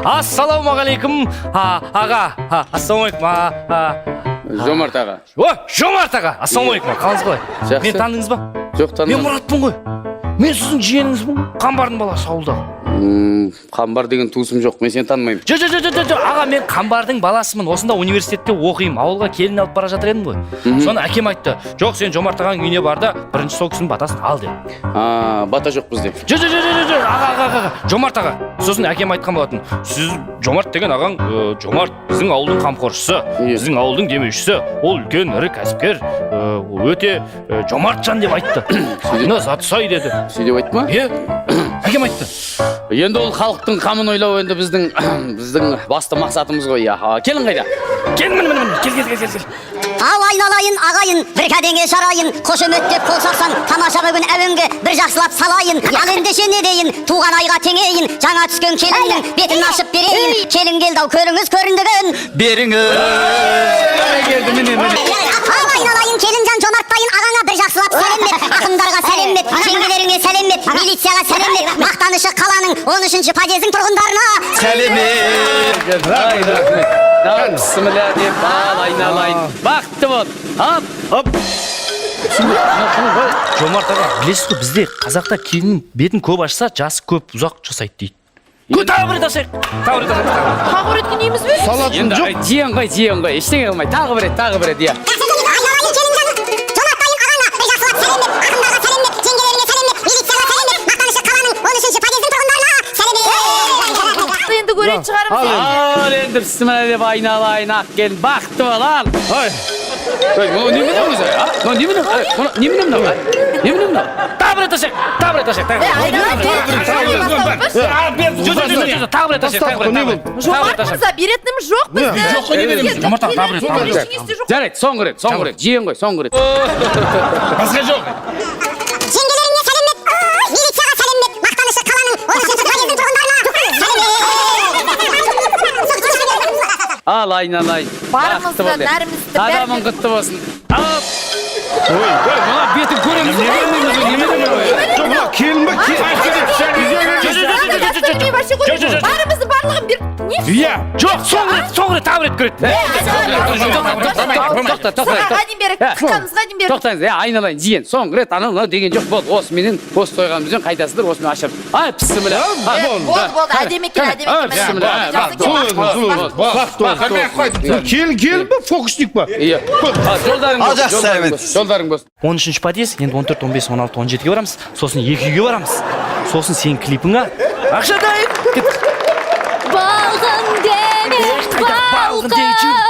Ассалаумағалейкум. Аға. Ассалаумағалейкум. Жомарт аға. Жомарт аға. Ассалаумағалейкум. Қалыңыз қалай? Жақсы. Мен таныдыңыз ба? Жоқ, Мен танымадым. Мұратпын ғой. Мен сіздің жиеніңізбін. Қамбардың баласы ауылдағы. Қамбар деген туысым жоқ, мен сені танымаймын. Жоқ, аға, мен Қамбардың баласымын. Осында университетте оқимын. Ауылға келін алып бара жатыр едім ғой. Соны әкем айтты. Жоқ, сен Жомарт ағаның үйіне бар да, бірінші сол кісінің батасын ал деді. Бата жоқ бізде. Жоқ, аға. Жомарт аға. Сосын әкем айтқан болатын. Сіз Жомарт деген ағаң, Жомарт біздің ауылдың қамқоршысы, біздің ауылдың демеушісі. Ол үлкен ірі кәсіпкер, өте жомартжан деп айтты. Мына заты сай деді. Сөйтіп айтты ма? Әкем айтты. Енді ол халықтың қамын ойлау енді біздің басты мақсатымыз ғой. Келін қайда? Кел, кел. Ау айналайын ағайын, бір кәдеңе жарайын, қошеметтеп қол сақсан, тамаша бүгін әуенге бір жақсылап салайын. Ал ендеше не дейін, туған айға теңейін, жаңа түскен келіннің бетін ашып берейін. Келін келді ау көріңіз көріндігін. Беріңіз. Ау айналайын, келінжан жомарттайын, ағаңа бір жақсылап сәлемет, ақындарға сәлемет, жеңгелеріңе сәлемет, милицияға сәлемет, мақтанышы қаланың 13-ші подъездің тұрғындарына Сәлемет. Бісміллә деп айналайын. Бақытты бол. Хоп. Жомарт аға, білесіз ғой, бізде қазақта келіннің бетін көп ашса, жасы көп ұзақ жасайды дейді. Тағы бір рет ашайық. Тағы бір рет дейміз бе? Енді жиен ғой, ештеңе қылмай. Тағы бір рет, иә. Енді көретін шығарымыз. Ал енді бісміллә деп айналайын, ақ келін. Бақытты бол, ал. Немене? Тағы бір рет ашайық. Жомарт мырза, беретініміз жоқ бізді. Жомарт аға, тағы бір рет. Жарайды, соңғы рет. Жиен ғой, соңғы рет. Басқа жоқ. жеңгелеріңе сәлемет, милицияға сәлемет, мақтанышы қаланың 13-ші подъездің тұрғындарына Ал айналайын. Барымызды, нәрімізді, Адамың құтты болсын. Мына бетін көреміз. Келін ба? Барымызды барлығын бір... Жоқ, соңғы рет, тағы бір рет көреді. Тоқтаңыз, айналайын, жиен. Соңғы рет, анау деген жоқ. Бол, осы менің осы тойғанымызбен қайтасыздар, осымен ашып. Ай, пісімілі. Болды, әдемі Келін ба? Фокусник ба? Иә. Жолдарың болсын. 13-ші подъезд, енді 14, 15, 16, 17-ге барамыз. Сосын 2-ге барамыз. Сосын сен клипіңа ақша дайын. Балғын демек балқын.